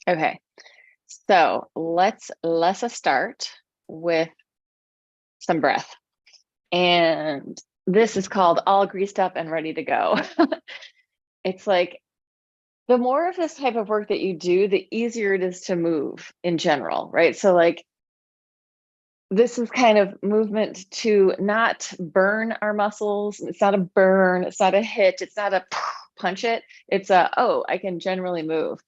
Okay, so let's start with some breath. And this is called all greased up and ready to go. It's like the more of this type of work that you do, the easier it is to move in general, right? So like this is kind of movement to not burn our muscles. It's not a burn, it's not a hit, it's not a punch it. It's a, oh, I can generally move.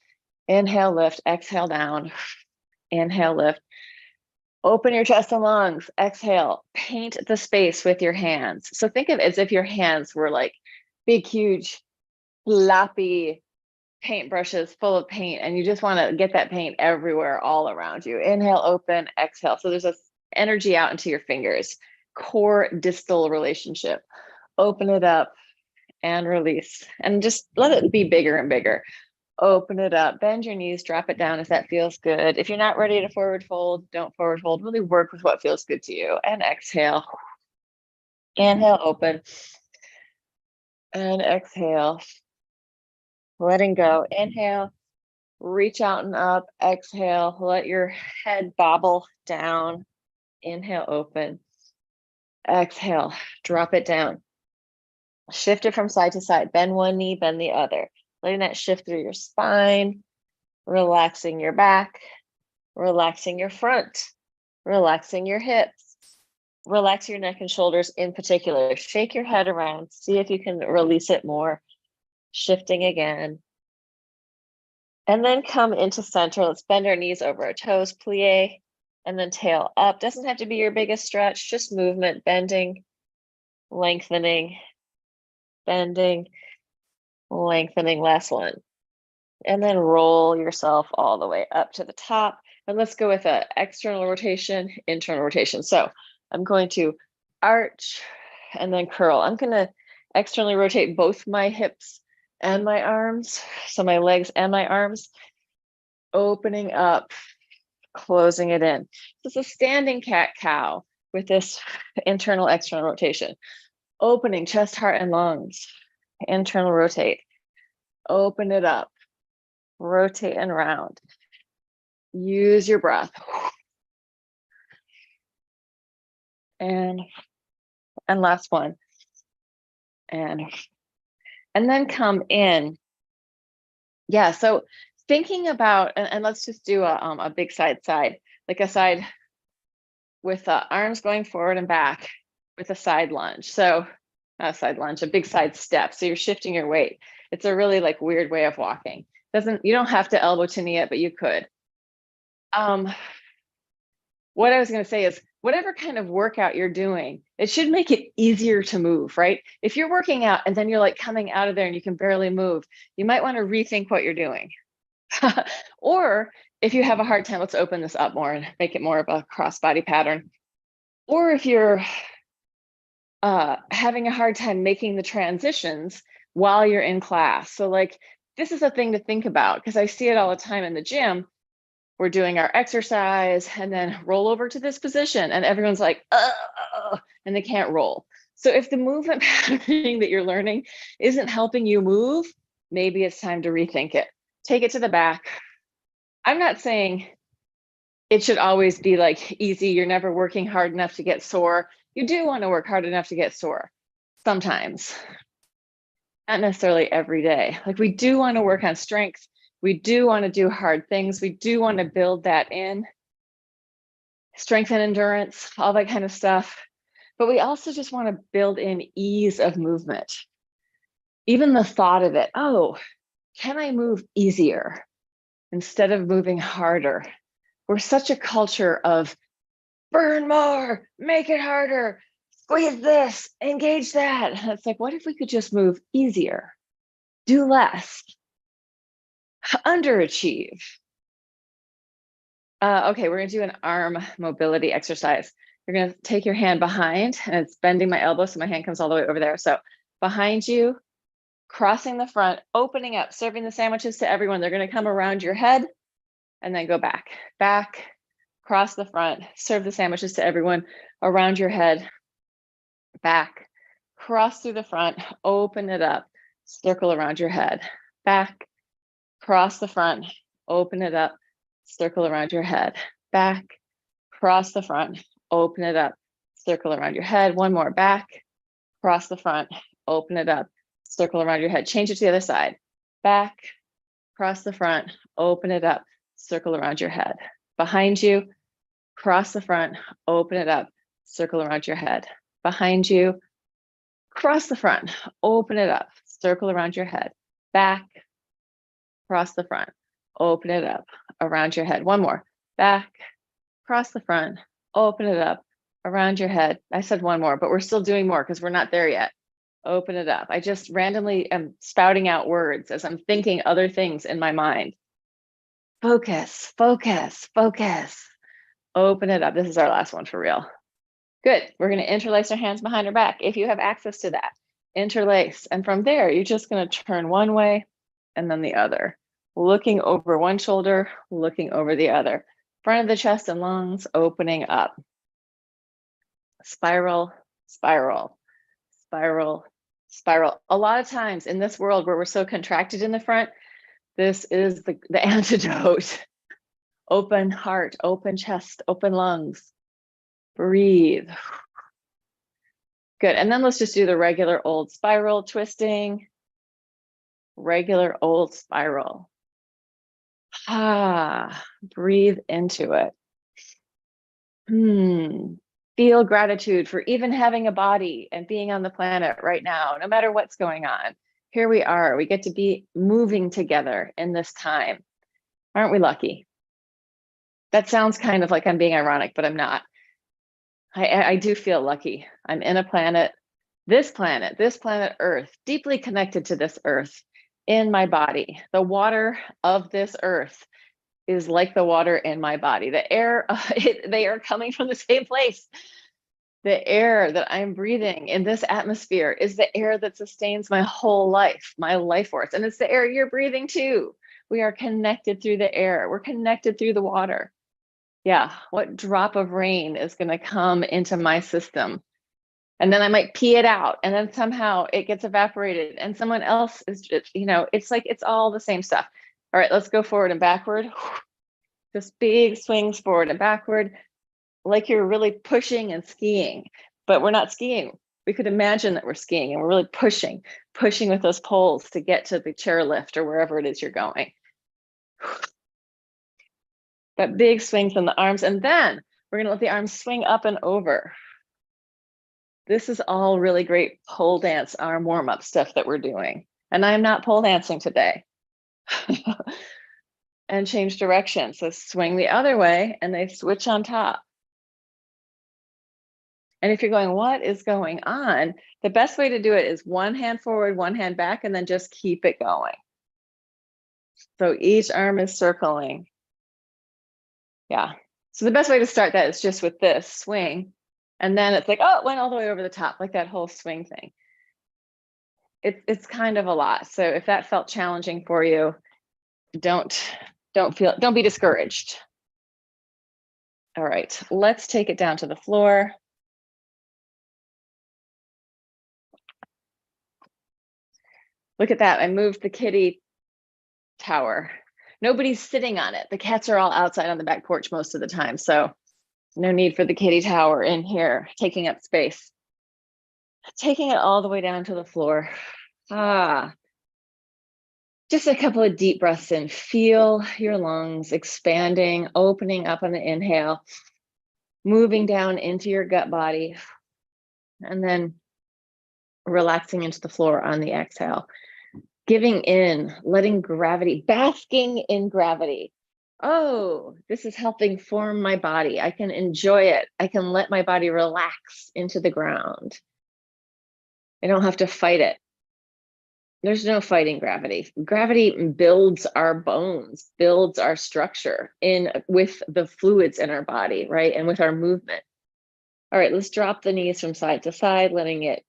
Inhale, lift, exhale down. Inhale, lift. Open your chest and lungs. Exhale. Paint the space with your hands. So think of it as if your hands were like big, huge, floppy paintbrushes full of paint, and you just want to get that paint everywhere, all around you. Inhale, open, exhale. So there's a energy out into your fingers. Core distal relationship. Open it up and release, and just let it be bigger and bigger. Open it up, bend your knees, drop it down if that feels good. If you're not ready to forward fold, don't forward fold. Really work with what feels good to you. And exhale. Inhale, open. And exhale. Letting go. Inhale, reach out and up. Exhale, let your head bobble down. Inhale, open. Exhale, drop it down. Shift it from side to side. Bend one knee, bend the other. Letting that shift through your spine, relaxing your back, relaxing your front, relaxing your hips, relax your neck and shoulders in particular. Shake your head around, see if you can release it more. Shifting again. And then come into center. Let's bend our knees over our toes, plie, and then tail up. Doesn't have to be your biggest stretch, just movement, bending, lengthening, bending, lengthening. Last one. And then roll yourself all the way up to the top. And let's go with an external rotation, internal rotation. So I'm going to arch and then curl. I'm going to externally rotate both my hips and my arms. So my legs and my arms, opening up, closing it in. This is a standing cat-cow with this internal, external rotation. Opening chest, heart, and lungs. Internal rotate. Open it up. Rotate and round. Use your breath. And last one. And then come in. Yeah, so thinking about, and let's just do a big side, like a side with arms going forward and back with a side lunge. So not a side lunge, a big side step. So you're shifting your weight. It's a really like weird way of walking. You don't have to elbow to knee it, but you could. What I was going to say is whatever kind of workout you're doing, it should make it easier to move, right? If you're working out and then you're like coming out of there and you can barely move, you might want to rethink what you're doing. Or if you have a hard time, let's open this up more and make it more of a cross-body pattern. Or if you're having a hard time making the transitions while you're in class. So like, this is a thing to think about because I see it all the time in the gym. We're doing our exercise and then roll over to this position and everyone's like, and they can't roll. So if the movement patterning that you're learning isn't helping you move, maybe it's time to rethink it. Take it to the back. I'm not saying it should always be like easy. You're never working hard enough to get sore. You do want to work hard enough to get sore sometimes, not necessarily every day. Like we do want to work on strength. We do want to do hard things. We do want to build that in, strength and endurance, all that kind of stuff. But we also just want to build in ease of movement. Even the thought of it, oh, can I move easier instead of moving harder? We're such a culture of burn more, make it harder, squeeze this, engage that. And it's like, what if we could just move easier, do less, underachieve? Okay, we're gonna do an arm mobility exercise. You're gonna take your hand behind, and it's bending my elbow, so my hand comes all the way over there. So behind you, crossing the front, opening up, serving the sandwiches to everyone. They're gonna come around your head and then go back, cross the front, serve the sandwiches to everyone around your head, back, cross through the front, open it up, circle around your head, back, cross the front, open it up, circle around your head, back, cross the front, open it up, circle around your head. One more, back, cross the front, open it up, circle around your head. Change it to the other side, back, cross the front, open it up, circle around your head. Behind you, cross the front, open it up, circle around your head. Behind you, cross the front, open it up, circle around your head. Back, cross the front, open it up, around your head. One more, back, cross the front, open it up, around your head. I said one more, but we're still doing more because we're not there yet. Open it up. I just randomly am spouting out words as I'm thinking other things in my mind. Focus, focus, focus. Open it up. This is our last one for real. Good. We're going to interlace our hands behind our back. If you have access to that, interlace. And from there, you're just going to turn one way and then the other, looking over one shoulder, looking over the other. Front of the chest and lungs opening up. Spiral, spiral, spiral, spiral. A lot of times in this world where we're so contracted in the front, this is the antidote. Open heart, open chest, open lungs. Breathe. Good. And then let's just do the regular old spiral twisting. Regular old spiral. Breathe into it. Feel gratitude for even having a body and being on the planet right now, no matter what's going on. Here we are. We get to be moving together in this time. Aren't we lucky? That sounds kind of like I'm being ironic, but I'm not. I do feel lucky. I'm in a planet, this planet Earth, deeply connected to this Earth in my body. The water of this Earth is like the water in my body. The air, they are coming from the same place. The air that I'm breathing in this atmosphere is the air that sustains my whole life, my life force. And it's the air you're breathing too. We are connected through the air. We're connected through the water. Yeah, what drop of rain is going to come into my system? And then I might pee it out, and then somehow it gets evaporated, and someone else is just, it's like it's all the same stuff. All right, let's go forward and backward. Just big swings forward and backward, like you're really pushing and skiing, but we're not skiing. We could imagine that we're skiing and we're really pushing with those poles to get to the chairlift or wherever it is you're going. But big swings in the arms, and then we're gonna let the arms swing up and over. This is all really great pole dance arm warm-up stuff that we're doing. And I'm not pole dancing today. And change direction. So swing the other way and they switch on top. And if you're going, what is going on? The best way to do it is one hand forward, one hand back, and then just keep it going. So each arm is circling. Yeah. So the best way to start that is just with this swing. And then it's like, oh, it went all the way over the top, like that whole swing thing. It's kind of a lot. So if that felt challenging for you, don't be discouraged. All right, let's take it down to the floor. Look at that. I moved the kitty tower. Nobody's sitting on it. The cats are all outside on the back porch most of the time. So no need for the kitty tower in here, taking up space. Taking it all the way down to the floor. Just a couple of deep breaths in. Feel your lungs expanding, opening up on the inhale, moving down into your gut body, and then relaxing into the floor on the exhale. Giving in, letting gravity, basking in gravity. Oh, this is helping form my body. I can enjoy it. I can let my body relax into the ground. I don't have to fight it. There's no fighting gravity. Gravity builds our bones, builds our structure with the fluids in our body, right? And with our movement. All right, let's drop the knees from side to side, letting it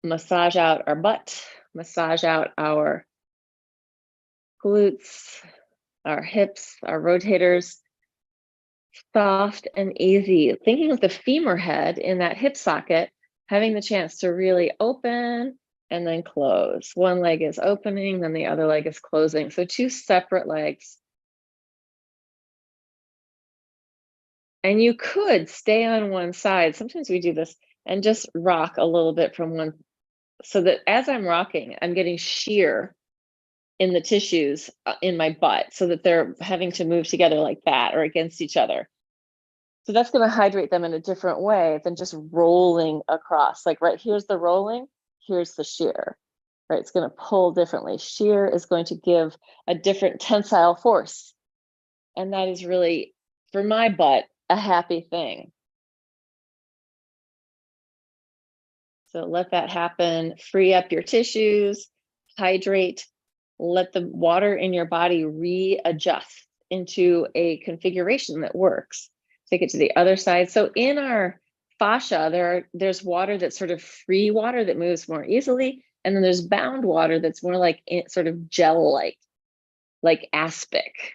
massage out our butt, massage out our glutes, our hips, our rotators. Soft and easy. Thinking of the femur head in that hip socket, having the chance to really open and then close. One leg is opening, then the other leg is closing. So two separate legs And you could stay on one side. Sometimes we do this and just rock a little bit from one, so that as I'm rocking, I'm getting shear in the tissues in my butt, so that they're having to move together like that or against each other. So that's going to hydrate them in a different way than just rolling across. Like, right here's the rolling, here's the shear, right? It's going to pull differently. Shear is going to give a different tensile force. And that is really, for my butt, a happy thing. So let that happen, free up your tissues, hydrate, let the water in your body readjust into a configuration that works. Take it to the other side. So in our fascia, there's water that's sort of free water that moves more easily. And then there's bound water that's more like sort of gel-like, like aspic.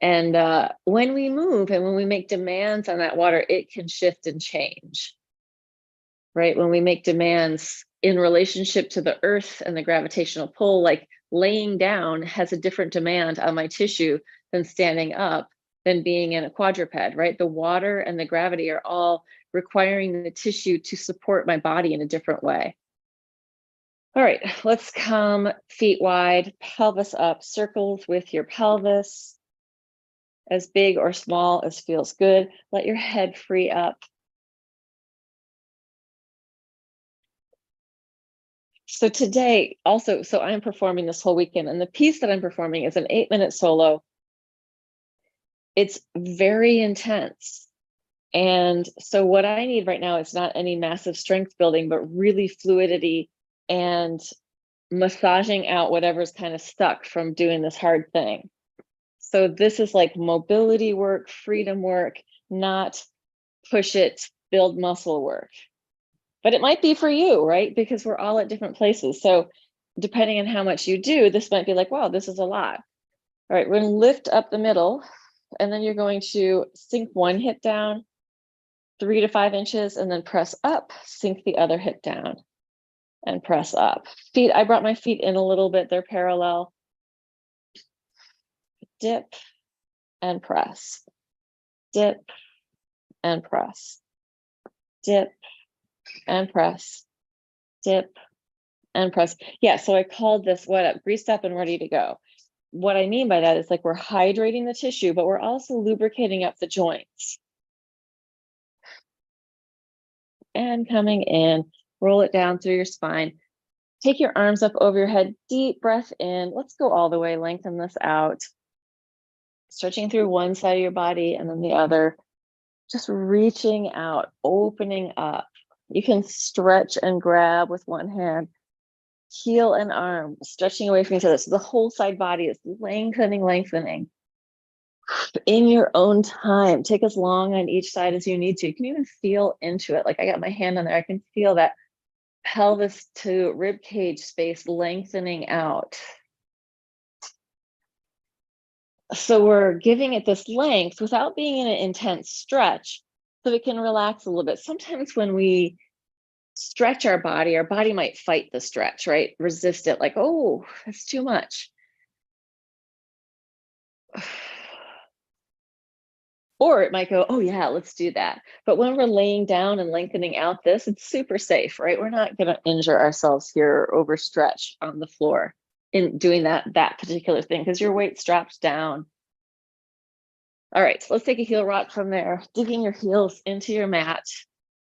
And when we move and when we make demands on that water, it can shift and change. Right? When we make demands in relationship to the earth and the gravitational pull, like laying down has a different demand on my tissue than standing up, than being in a quadruped, right? The water and the gravity are all requiring the tissue to support my body in a different way. All right, let's come feet wide, pelvis up, circles with your pelvis, as big or small as feels good. Let your head free up. So today also, so I'm performing this whole weekend, and the piece that I'm performing is an 8-minute solo. It's very intense. And so what I need right now is not any massive strength building, but really fluidity and massaging out whatever's kind of stuck from doing this hard thing. So this is like mobility work, freedom work, not push it, build muscle work. But it might be for you, right? Because we're all at different places. So depending on how much you do, this might be like, wow, this is a lot. All right, we're going to lift up the middle, and then you're going to sink one hip down 3 to 5 inches, and then press up, sink the other hip down and press up. Feet, I brought my feet in a little bit, they're parallel. Dip and press, dip and press, dip and press, dip and press. Yeah, so I called this what up, greased up and ready to go. What I mean by that is like we're hydrating the tissue, but we're also lubricating up the joints. And coming in, roll it down through your spine. Take your arms up over your head, deep breath in. Let's go all the way, lengthen this out. Stretching through one side of your body and then the other. Just reaching out, opening up. You can stretch and grab with one hand. Heel and arm, stretching away from each other. So the whole side body is lengthening, lengthening. In your own time, take as long on each side as you need to. You can even feel into it. Like I got my hand on there, I can feel that pelvis to rib cage space lengthening out. So we're giving it this length without being in an intense stretch, so it can relax a little bit. Sometimes when we stretch our body might fight the stretch, right? Resist it, like, oh, that's too much. Or it might go, oh yeah, let's do that. But when we're laying down and lengthening out this, it's super safe, right? We're not going to injure ourselves here or overstretch on the floor in doing that particular thing, because your weight strapped down. All right, so let's take a heel rock from there, digging your heels into your mat.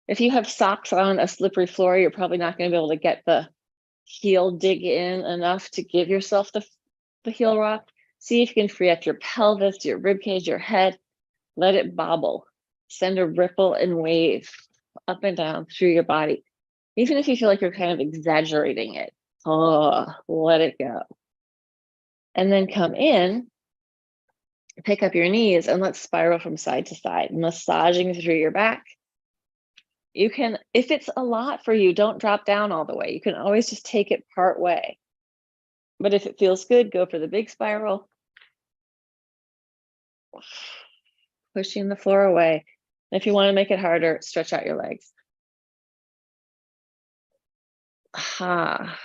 If you have socks on a slippery floor, you're probably not going to be able to get the heel dig in enough to give yourself the heel rock. See if you can free up your pelvis, your rib cage, your head. Let it bobble. Send a ripple and wave up and down through your body. Even if you feel like you're kind of exaggerating it, let it go. And then come in, pick up your knees, and let's spiral from side to side, massaging through your back. You can, if it's a lot for you, don't drop down all the way. You can always just take it part way. But if it feels good, go for the big spiral. Pushing the floor away. If you want to make it harder, stretch out your legs. Ha.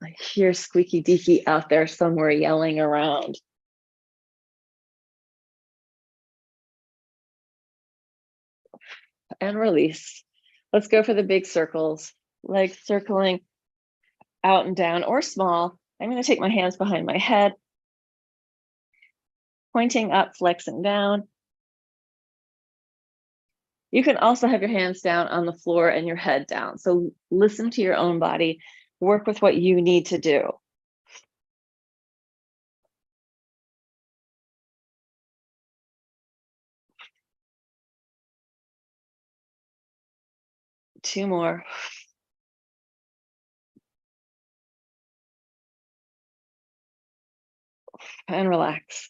I hear Squeaky Deaky out there somewhere yelling around. And release. Let's go for the big circles, legs circling out and down or small. I'm going to take my hands behind my head, pointing up, flexing down. You can also have your hands down on the floor and your head down. So listen to your own body, work with what you need to do. Two more. And relax.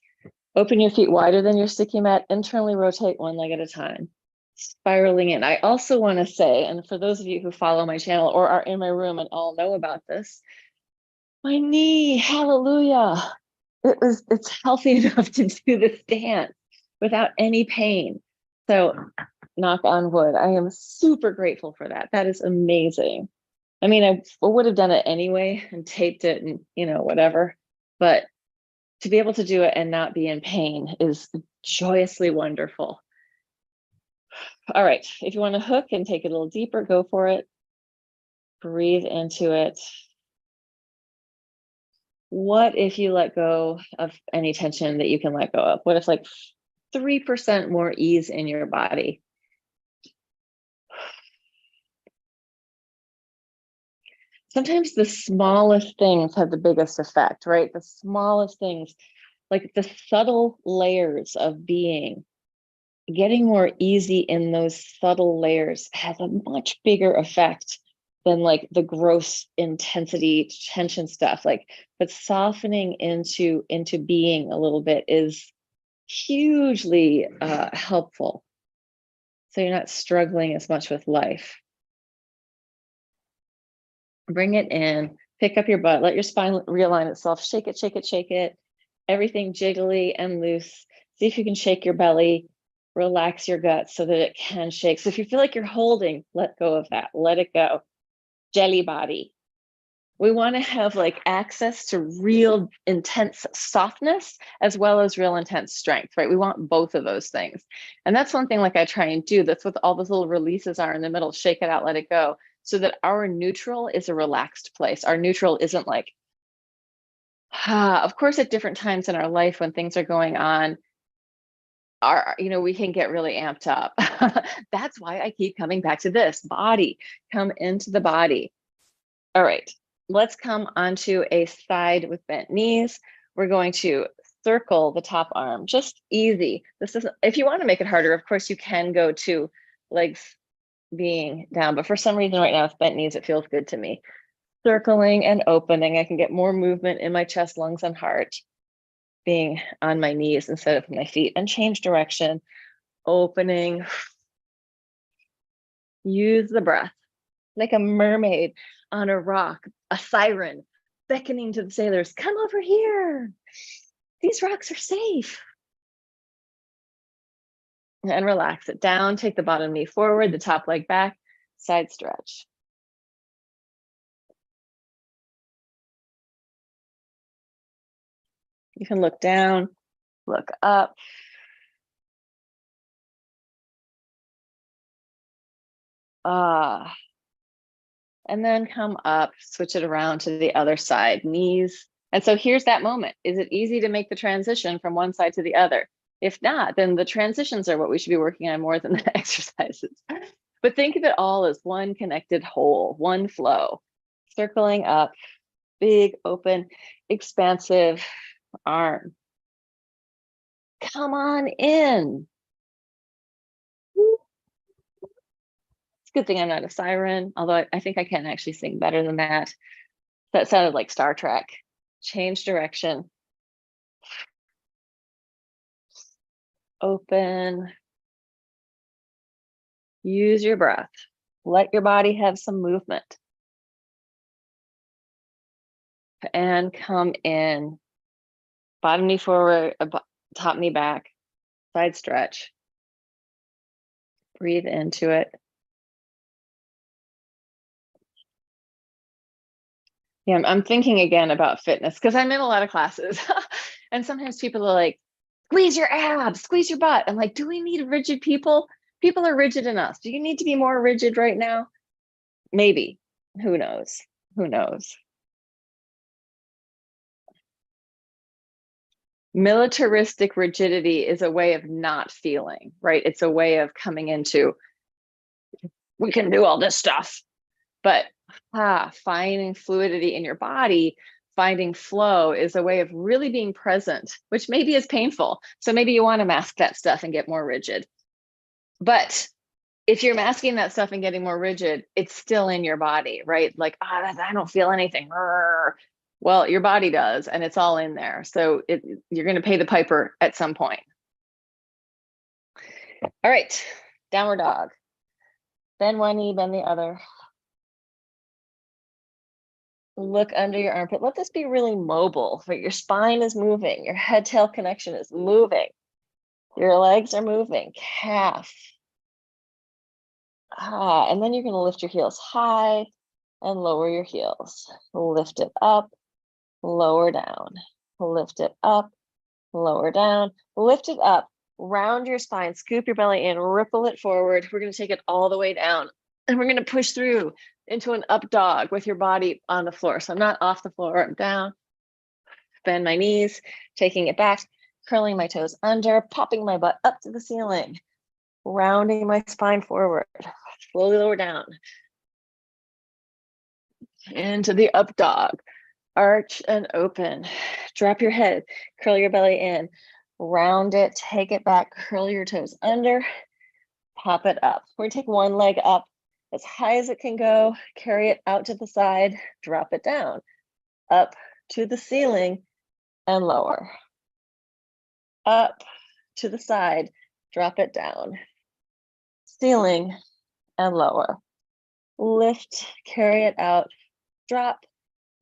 Open your feet wider than your sticky mat, internally rotate one leg at a time. Spiraling in. I also want to say, and for those of you who follow my channel or are in my room and all know about this, my knee, hallelujah. It's healthy enough to do this dance without any pain. So knock on wood. I am super grateful for that. That is amazing. I mean, I would have done it anyway and taped it and, whatever, but to be able to do it and not be in pain is joyously wonderful. All right, if you want to hook and take it a little deeper, go for it. Breathe into it. What if you let go of any tension that you can let go of? What if like 3% more ease in your body? Sometimes the smallest things have the biggest effect, right? The smallest things, like the subtle layers of being, getting more easy in those subtle layers has a much bigger effect than like the gross intensity tension stuff. But softening into being a little bit is hugely helpful. So you're not struggling as much with life. Bring it in, pick up your butt, let your spine realign itself, shake it, shake it, shake it. Everything jiggly and loose. See if you can shake your belly, relax your gut so that it can shake. So if you feel like you're holding, let go of that, let it go. Jelly body. We want to have like access to real intense softness as well as real intense strength, right? We want both of those things. And that's one thing like I try and do. That's what all those little releases are in the middle. Shake it out, let it go. So that our neutral is a relaxed place. Our neutral isn't like, of course, at different times in our life when things are going on, we can get really amped up. That's why I keep coming back to this body. Come into the body. All right, let's come onto a side with bent knees. We're going to circle the top arm, just easy. This is, if you want to make it harder, of course you can go to legs being down, but for some reason right now with bent knees, it feels good to me. Circling and opening, I can get more movement in my chest, lungs, and heart being on my knees instead of my feet, and change direction, opening. Use the breath like a mermaid on a rock, a siren beckoning to the sailors, come over here. These rocks are safe. And relax it down. Take the bottom knee forward, the top leg back, side stretch. You can look down, look up. And then come up, switch it around to the other side, knees. And so here's that moment. Is it easy to make the transition from one side to the other? If not, then the transitions are what we should be working on more than the exercises. But think of it all as one connected whole, one flow, circling up, big, open, expansive arm. Come on in. It's a good thing I'm not a siren, although I think I can actually sing better than that. That sounded like Star Trek. Change direction. Open. Use your breath. Let your body have some movement. And come in. Bottom knee forward, top knee back, side stretch. Breathe into it. Yeah, I'm thinking again about fitness because I'm in a lot of classes and sometimes people are like, squeeze your abs, squeeze your butt. I'm like, do we need rigid people? People are rigid enough. Do you need to be more rigid right now? Maybe. Who knows? Who knows? Militaristic rigidity is a way of not feeling, right? It's a way of coming into, we can do all this stuff. But finding fluidity in your body, finding flow is a way of really being present, which maybe is painful. So maybe you want to mask that stuff and get more rigid. But if you're masking that stuff and getting more rigid, it's still in your body, right? Like, I don't feel anything. Well, your body does, and it's all in there. So you're going to pay the piper at some point. All right, downward dog. Bend one knee, bend the other. Look under your armpit. Let this be really mobile. Right? Your spine is moving. Your head-tail connection is moving. Your legs are moving. Calf. And then you're going to lift your heels high and lower your heels. Lift it up, lower down. Lift it up, lower down. Lift it up. Round your spine. Scoop your belly in. Ripple it forward. We're going to take it all the way down. And we're going to push through into an up dog with your body on the floor. So I'm not off the floor, I'm down. Bend my knees, taking it back, curling my toes under, popping my butt up to the ceiling, rounding my spine forward, slowly lower down. Into the up dog, arch and open. Drop your head, curl your belly in, round it, take it back, curl your toes under, pop it up. We're gonna take one leg up as high as it can go, carry it out to the side, drop it down, up to the ceiling and lower. Up to the side, drop it down. Ceiling and lower. Lift, carry it out, drop,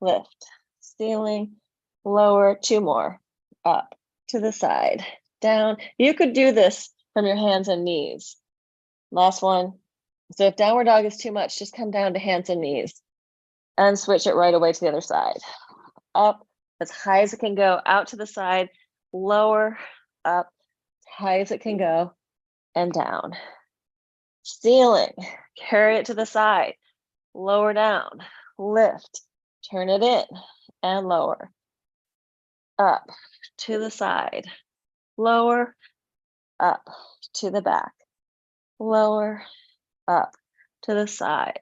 lift. Ceiling, lower, two more. Up to the side, down. You could do this from your hands and knees. Last one. So if downward dog is too much, just come down to hands and knees and switch it right away to the other side. Up as high as it can go, out to the side, lower, up, as high as it can go, and down. Ceiling, carry it to the side, lower down, lift, turn it in, and lower. Up to the side, lower, up to the back, lower, up to the side,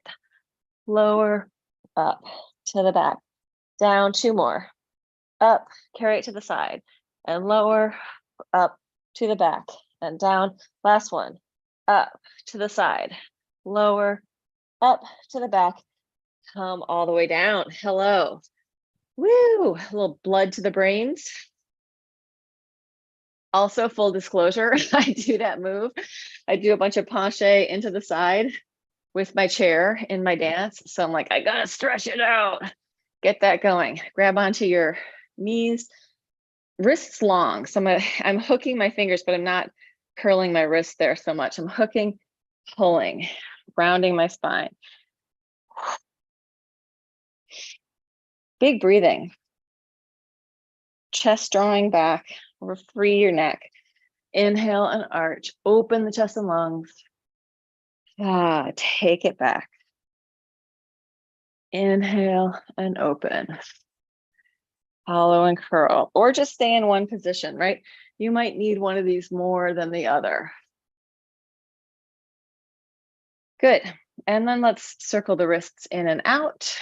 lower, up to the back, down, two more, up, carry it to the side, and lower, up to the back, and down. Last one, up to the side, lower, up to the back, come all the way down. Hello. Woo, a little blood to the brains. Also, full disclosure, I do that move. I do a bunch of penché into the side with my chair in my dance. So I'm like, I gotta stretch it out. Get that going. Grab onto your knees, wrists long. So I'm hooking my fingers, but I'm not curling my wrists there so much. I'm hooking, pulling, rounding my spine. Big breathing. Chest drawing back, free your neck. Inhale and arch, open the chest and lungs. Take it back. Inhale and open. Hollow and curl, or just stay in one position, right? You might need one of these more than the other. Good. And then let's circle the wrists in and out.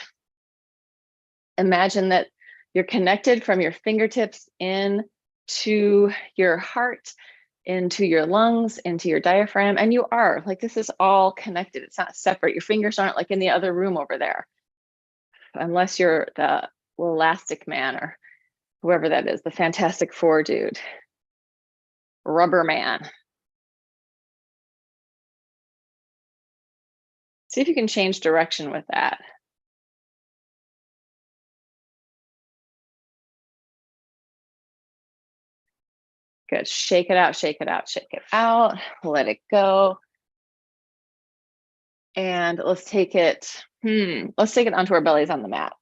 Imagine that you're connected from your fingertips in to your heart, into your lungs, into your diaphragm, and you are, like, this is all connected. It's not separate. Your fingers aren't like in the other room over there, unless you're the Elastic Man or whoever that is, the Fantastic Four dude, Rubber Man. See if you can change direction with that. Good. Shake it out, shake it out, shake it out. Let it go. And let's take it onto our bellies on the mat.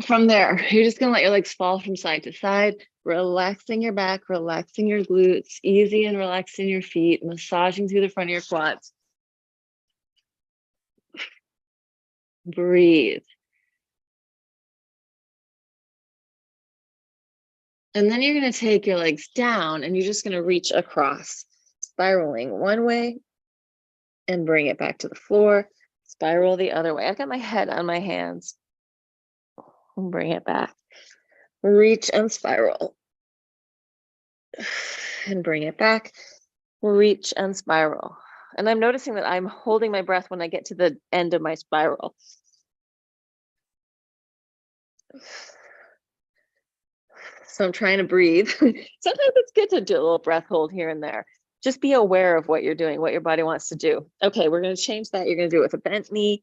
From there, you're just gonna let your legs fall from side to side, relaxing your back, relaxing your glutes, easy and relaxing your feet, massaging through the front of your quads. Breathe. And then you're gonna take your legs down and you're just gonna reach across, spiraling one way and bring it back to the floor, spiral the other way. I've got my head on my hands and bring it back. Reach and spiral and bring it back. Reach and spiral. And I'm noticing that I'm holding my breath when I get to the end of my spiral. So I'm trying to breathe. Sometimes it's good to do a little breath hold here and there. Just be aware of what you're doing, what your body wants to do. Okay, we're going to change that. You're going to do it with a bent knee.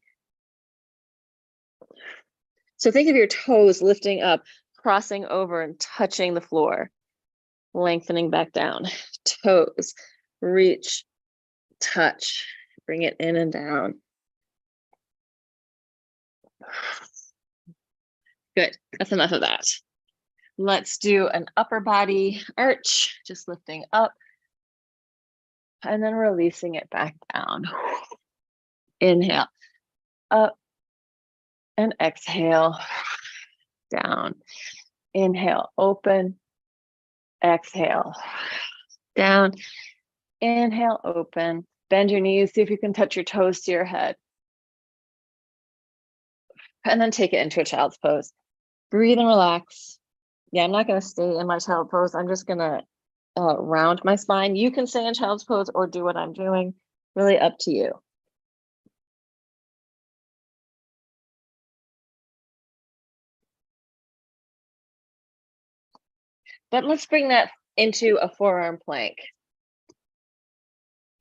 So think of your toes lifting up, crossing over and touching the floor, lengthening back down. Toes, reach, touch, bring it in and down. Good, that's enough of that. Let's do an upper body arch, just lifting up and then releasing it back down. Inhale, up and exhale, down. Inhale, open, exhale, down. Inhale, open, bend your knees, see if you can touch your toes to your head. And then take it into a child's pose. Breathe and relax. Yeah, I'm not going to stay in my child pose. I'm just going to round my spine. You can stay in child's pose or do what I'm doing. Really up to you. But let's bring that into a forearm plank.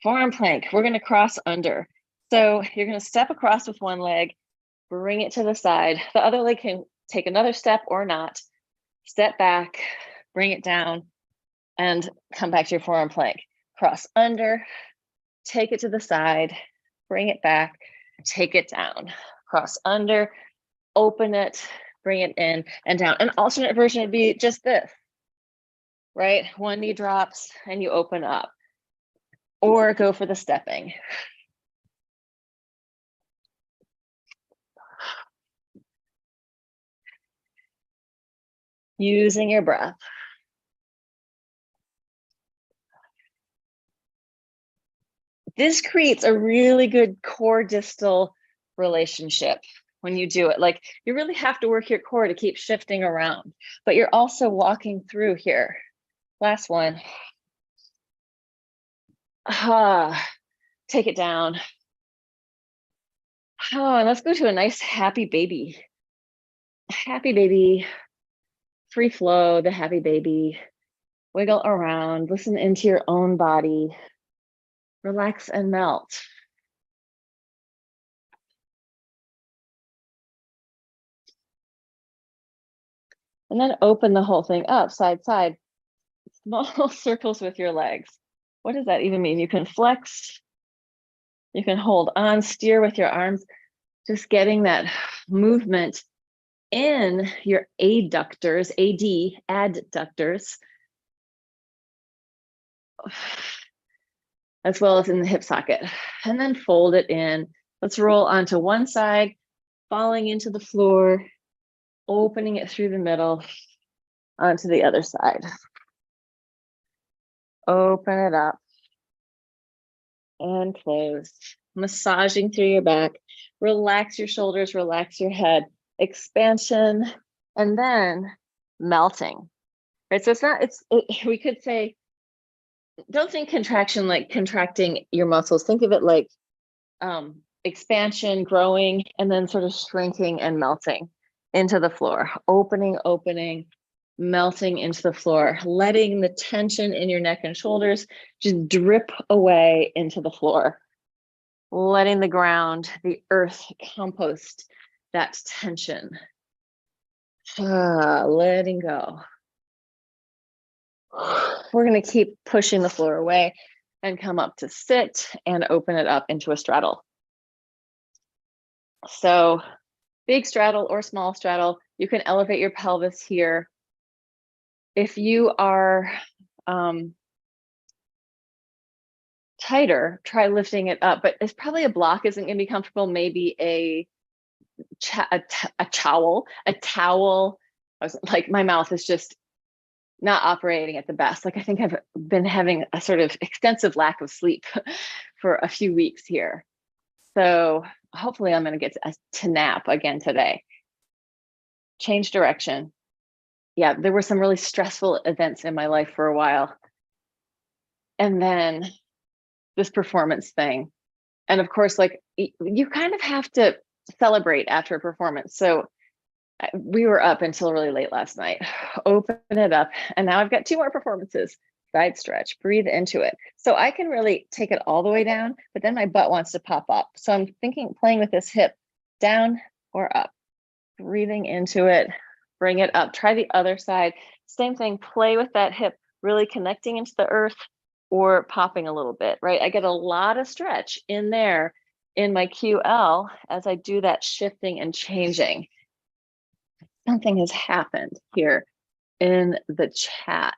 Forearm plank, we're going to cross under. So you're going to step across with one leg, bring it to the side. The other leg can take another step or not. Step back, bring it down, and come back to your forearm plank. Cross under, take it to the side, bring it back, take it down. Cross under, open it, bring it in and down. An alternate version would be just this, right? One knee drops and you open up. Or go for the stepping. Using your breath. This creates a really good core distal relationship when you do it. Like, you really have to work your core to keep shifting around, but you're also walking through here. Last one. Take it down. And let's go to a nice happy baby. Happy baby. Free flow, the happy baby. Wiggle around, listen into your own body. Relax and melt. And then open the whole thing up, side, side. Small circles with your legs. What does that even mean? You can flex, you can hold on, steer with your arms, just getting that movement in your adductors, adductors, as well as in the hip socket. And then fold it in. Let's roll onto one side, falling into the floor, opening it through the middle, onto the other side. Open it up and close. Massaging through your back. Relax your shoulders, relax your head. Expansion, and then melting. Right, so we could say, don't think contraction like contracting your muscles. Think of it like expansion, growing, and then sort of shrinking and melting into the floor. Opening, melting into the floor, letting the tension in your neck and shoulders just drip away into the floor, letting the ground, the earth compost that tension. Letting go. We're going to keep pushing the floor away and come up to sit and open it up into a straddle. So big straddle or small straddle, You can elevate your pelvis here. If you are tighter, try lifting it up, but it's probably a block isn't going to be comfortable. Maybe a towel. I was like, my mouth is just not operating at the best. Like, I think I've been having a sort of extensive lack of sleep for a few weeks here. So hopefully I'm going to get to nap again today. Change direction. Yeah, there were some really stressful events in my life for a while. And then this performance thing. And of course, like, you kind of have to celebrate after a performance. So we were up until really late last night. Open it up. And now I've got 2 more performances. Side stretch, breathe into it. So I can really take it all the way down, but then my butt wants to pop up. So I'm thinking, playing with this hip, down or up, breathing into it, bring it up. Try the other side. Same thing, play with that hip, really connecting into the earth or popping a little bit, right? I get a lot of stretch in there in my QL as I do that shifting and changing. Something has happened here in the chat.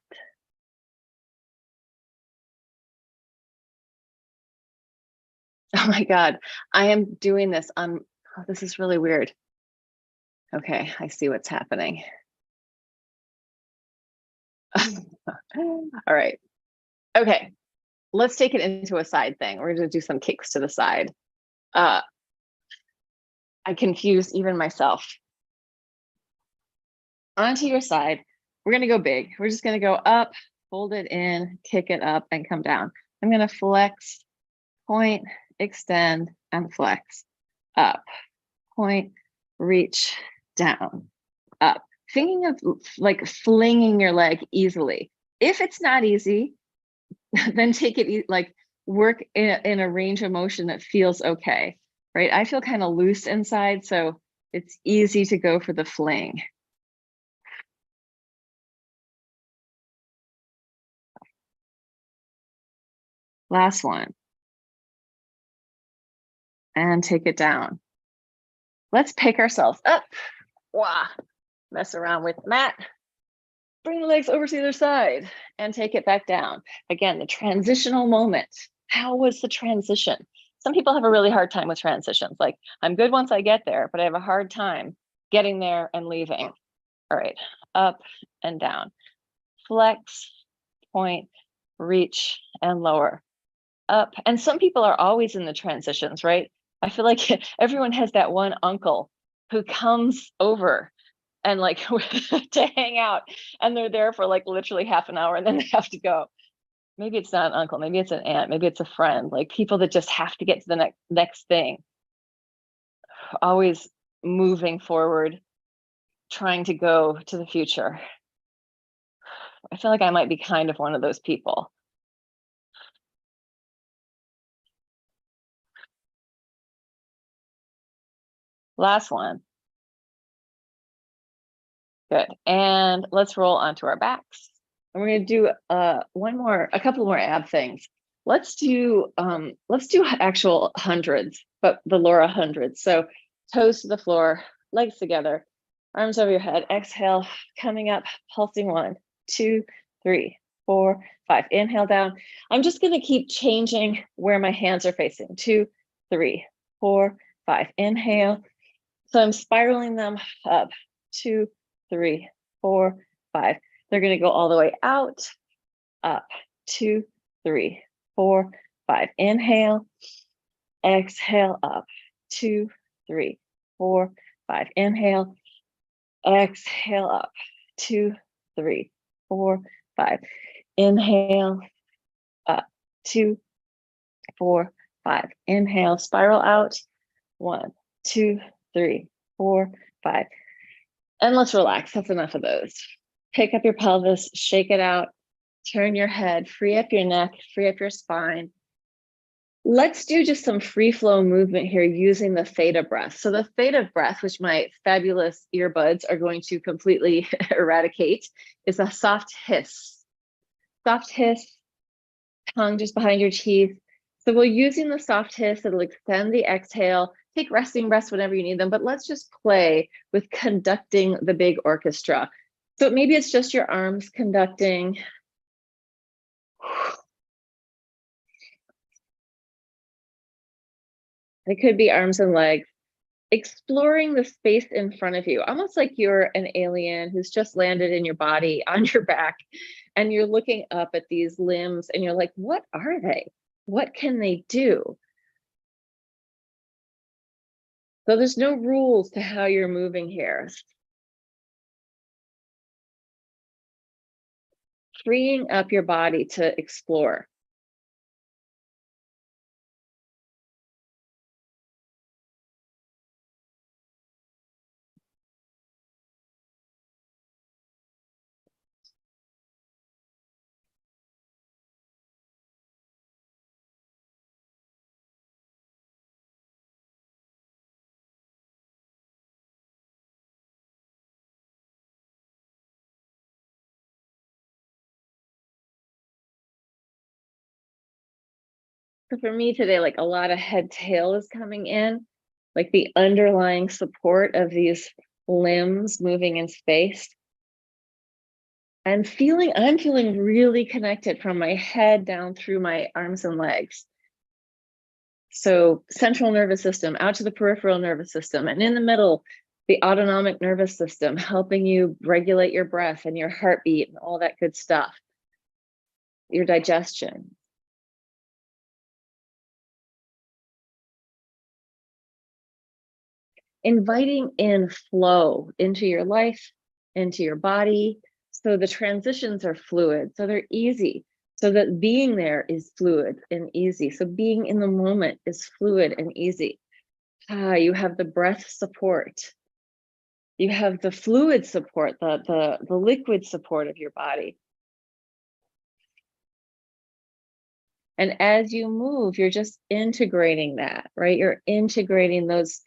Oh my God, I am doing this on, oh, this is really weird. Okay, I see what's happening. All right. Okay, let's take it into a side thing. We're going to do some kicks to the side. I confused even myself. Onto your side. We're going to go big. We're just going to go up, fold it in, kick it up, and come down. I'm going to flex, point, extend, and flex. Up, point, reach, down, up. Thinking of like flinging your leg easily. If it's not easy, then take it like work in a range of motion that feels okay, right? I feel kind of loose inside, so it's easy to go for the fling. Last one. And take it down. Let's pick ourselves up. Wow. Mess around with mat. Bring the legs over to the other side and take it back down. Again, the transitional moment. How was the transition? Some people have a really hard time with transitions. Like, I'm good once I get there, but I have a hard time getting there and leaving. All right, up and down. Flex, point, reach, and lower. Up. And some people are always in the transitions, right? I feel like everyone has that one uncle who comes over and like to hang out, and they're there for like literally half an hour and then they have to go. Maybe it's not an uncle, maybe it's an aunt, maybe it's a friend, like people that just have to get to the next thing. Always moving forward, trying to go to the future. I feel like I might be kind of one of those people. Last one. Good. And let's roll onto our backs. And we're going to do a couple more ab things. Let's do actual hundreds, but the Laura hundreds. So toes to the floor, legs together, arms over your head. Exhale, coming up, pulsing 1, 2, 3, 4, 5. Inhale down. I'm just going to keep changing where my hands are facing. 2, 3, 4, 5. Inhale. So I'm spiraling them up. 2, 3, 4, 5. They're going to go all the way out, up, 2, 3, 4, 5. Inhale, exhale, up, 2, 3, 4, 5. Inhale, exhale, up, 2, 3, 4, 5. Inhale, up, 2, 4, 5. Inhale, spiral out, 1, 2, 3, 4, 5. And let's relax. That's enough of those. Pick up your pelvis, shake it out, turn your head, free up your neck, free up your spine. Let's do just some free flow movement here using the theta breath. So the theta breath, which my fabulous earbuds are going to completely eradicate, is a soft hiss. Soft hiss, tongue just behind your teeth. So we're using the soft hiss, it'll extend the exhale, take resting breaths whenever you need them, but let's just play with conducting the big orchestra. So maybe it's just your arms conducting. It could be arms and legs, exploring the space in front of you, almost like you're an alien who's just landed in your body on your back, and you're looking up at these limbs and you're like, what are they? What can they do? So there's no rules to how you're moving here. Freeing up your body to explore. So for me today, like a lot of head tail is coming in, like the underlying support of these limbs moving in space. And I'm feeling really connected from my head down through my arms and legs. So central nervous system out to the peripheral nervous system, and in the middle, the autonomic nervous system, helping you regulate your breath and your heartbeat and all that good stuff, your digestion. Inviting in flow into your life, into your body. So the transitions are fluid, so they're easy. So that being there is fluid and easy. So being in the moment is fluid and easy. You have the breath support. You have the fluid support, the liquid support of your body. And as you move, you're just integrating that, right? You're integrating those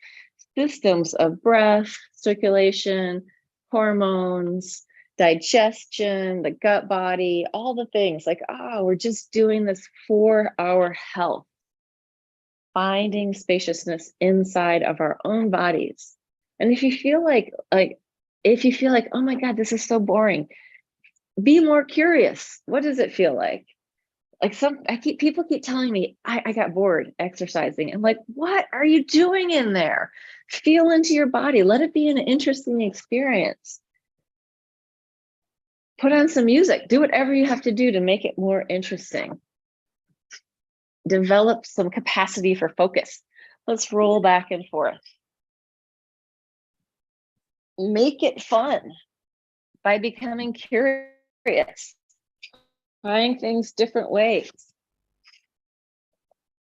systems of breath, circulation, hormones, digestion, the gut body, all the things like, we're just doing this for our health, finding spaciousness inside of our own bodies. And if you feel like, oh my God, this is so boring, be more curious. What does it feel like? Like people keep telling me I got bored exercising. I'm like, what are you doing in there? Feel into your body. Let it be an interesting experience. Put on some music. Do whatever you have to do to make it more interesting. Develop some capacity for focus. Let's roll back and forth. Make it fun by becoming curious, trying things different ways,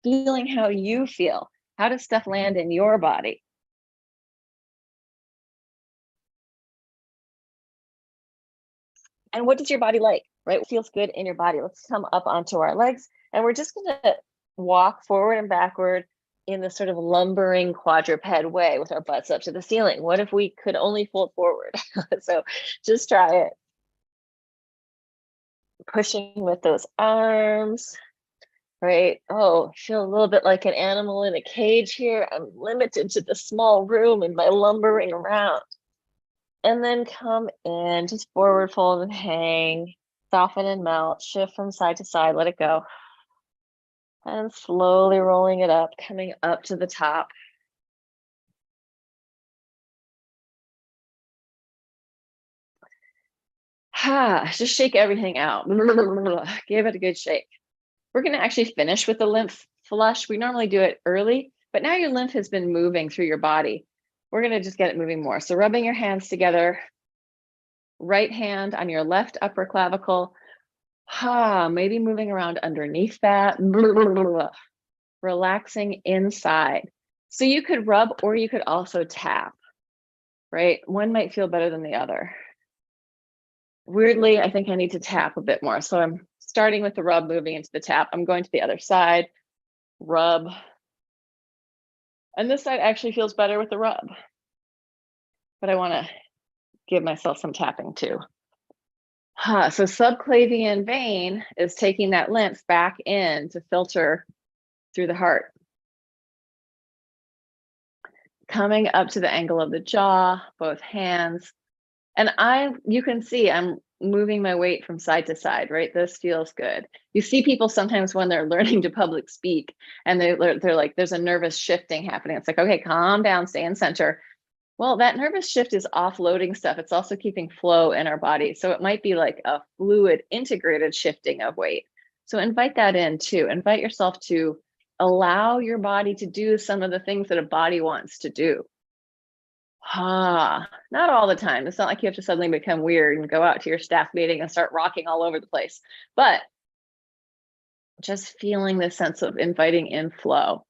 feeling how you feel. How does stuff land in your body? And what does your body like, right? What feels good in your body? Let's come up onto our legs, and we're just gonna walk forward and backward in this sort of lumbering quadruped way with our butts up to the ceiling. What if we could only fold forward? So just try it. Pushing with those arms, right? Oh, feel a little bit like an animal in a cage here. I'm limited to the small room and my lumbering around. And then come in, just forward fold and hang, soften and melt, shift from side to side, let it go. And slowly rolling it up, coming up to the top. Just shake everything out. Give it a good shake. We're gonna actually finish with the lymph flush. We normally do it early, but now your lymph has been moving through your body. We're gonna just get it moving more. So rubbing your hands together, right hand on your left upper clavicle, maybe moving around underneath that, relaxing inside. So you could rub or you could also tap, right? One might feel better than the other. Weirdly, I think I need to tap a bit more. So I'm starting with the rub, moving into the tap. I'm going to the other side, rub. And this side actually feels better with the rub. But I want to give myself some tapping too. So subclavian vein is taking that lymph back in to filter through the heart. coming up to the angle of the jaw, both hands. And you can see I'm moving my weight from side to side, right? This feels good. You see people sometimes when they're learning to public speak and they're like, there's a nervous shifting happening. It's like, okay, calm down, stay in center. Well, that nervous shift is offloading stuff. It's also keeping flow in our body. So it might be like a fluid integrated shifting of weight. So invite that in too. Invite yourself to allow your body to do some of the things that a body wants to do. Not all the time. It's not like you have to suddenly become weird and go out to your staff meeting and start rocking all over the place, but just feeling the sense of inviting in flow.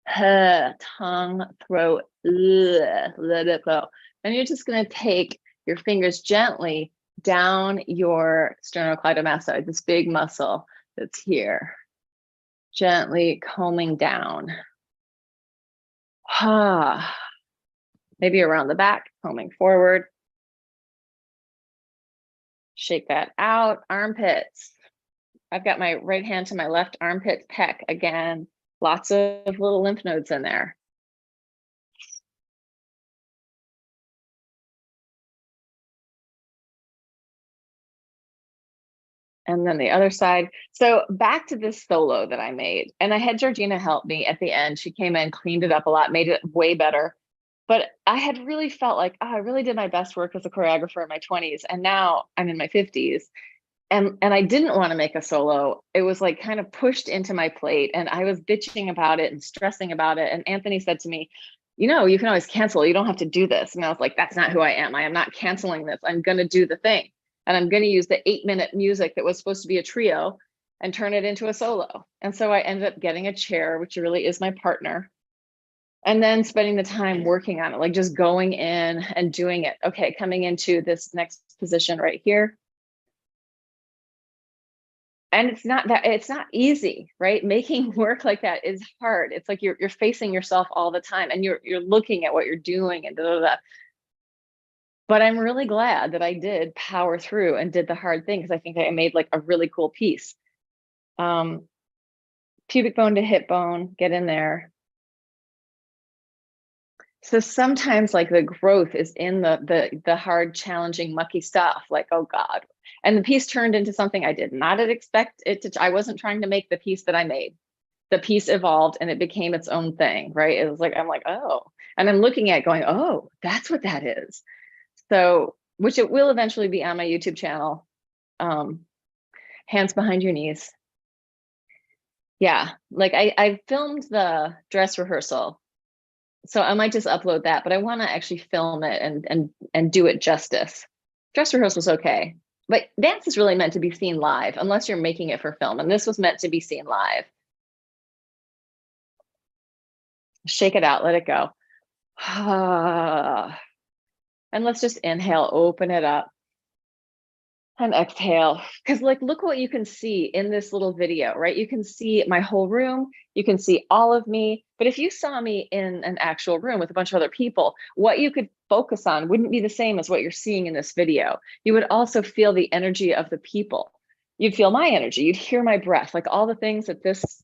Tongue, throat, let it go. And you're just going to take your fingers gently down your sternocleidomastoid, this big muscle that's here, gently combing down. Maybe around the back, combing forward. Shake that out. Armpits. I've got my right hand to my left armpit pec again. Lots of little lymph nodes in there. And then the other side. So back to this solo that I made. And I had Georgina help me at the end. She came in, cleaned it up a lot, made it way better. But I had really felt like, I really did my best work as a choreographer in my 20s. And now I'm in my 50s. And I didn't want to make a solo. It was like kind of pushed into my plate. And I was bitching about it and stressing about it. And Anthony said to me, you know, you can always cancel. You don't have to do this. And I was like, that's not who I am. I am not canceling this. I'm going to do the thing. And I'm going to use the 8-minute music that was supposed to be a trio and turn it into a solo. And so I ended up getting a chair, which really is my partner. And then spending the time working on it, like just going in and doing it. Okay, coming into this next position right here. And it's not easy, right? Making work like that is hard. It's like you're facing yourself all the time and you're looking at what you're doing and da, da, da. But I'm really glad that I did power through and did the hard thing because I think I made like a really cool piece. Pubic bone to hip bone, get in there. So sometimes like the growth is in the hard, challenging, mucky stuff, like, oh God. And the piece turned into something I did not expect it to. I wasn't trying to make the piece that I made. The piece evolved and it became its own thing, right? It was like, I'm like, oh, and I'm looking at it going, oh, that's what that is. So, which it will eventually be on my YouTube channel. Hands behind your knees. Yeah, like I filmed the dress rehearsal. So I might just upload that, but I want to actually film it and do it justice. Dress rehearsal's okay, but dance is really meant to be seen live, unless you're making it for film. And this was meant to be seen live. Shake it out, let it go. And let's just inhale, open it up. And exhale, because like, look what you can see in this little video, right? You can see my whole room, you can see all of me, but if you saw me in an actual room with a bunch of other people, what you could focus on wouldn't be the same as what you're seeing in this video. You would also feel the energy of the people. You'd feel my energy, you'd hear my breath, like all the things that this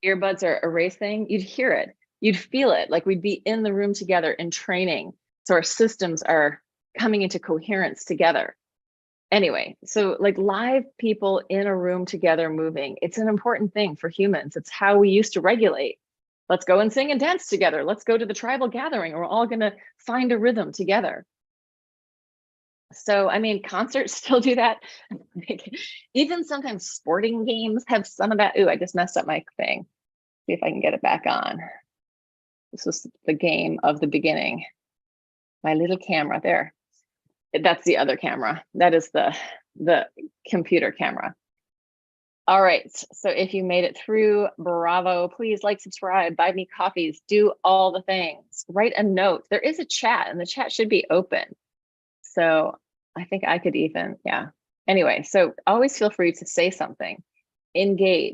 earbuds are erasing, you'd hear it, you'd feel it, like we'd be in the room together in training. So our systems are coming into coherence together. Anyway, so like live people in a room together moving, it's an important thing for humans. It's how we used to regulate. Let's go and sing and dance together. Let's go to the tribal gathering. We're all going to find a rhythm together. So, I mean, concerts still do that. Even sometimes sporting games have some of that. Ooh, I just messed up my thing. See if I can get it back on. This was the game of the beginning. My little camera there. That's the other camera. That is the computer camera. All right, so if you made it through, bravo. Please like, subscribe, buy me coffees, do all the things. Write a note. There is a chat and the chat should be open. So I think I could even, yeah. Anyway, so always feel free to say something, engage.